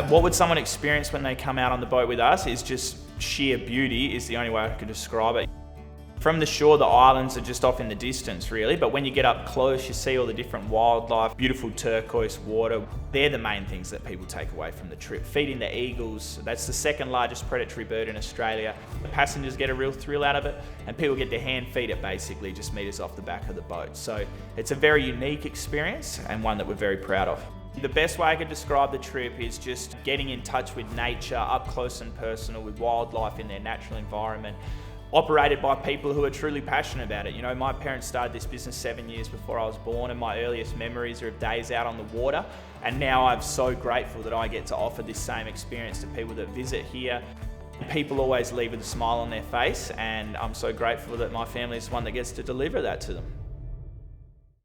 What would someone experience when they come out on the boat with us is just sheer beauty is the only way I could describe it. From the shore, the islands are just off in the distance really, but when you get up close, you see all the different wildlife, beautiful turquoise water. They're the main things that people take away from the trip. Feeding the eagles, that's the second largest predatory bird in Australia. The passengers get a real thrill out of it, and people get to hand feed it basically, just meters off the back of the boat. So it's a very unique experience and one that we're very proud of. The best way I could describe the trip is just getting in touch with nature, up close and personal, with wildlife in their natural environment, operated by people who are truly passionate about it. You know, my parents started this business 7 years before I was born, and my earliest memories are of days out on the water. And now I'm so grateful that I get to offer this same experience to people that visit here. People always leave with a smile on their face, and I'm so grateful that my family is one that gets to deliver that to them.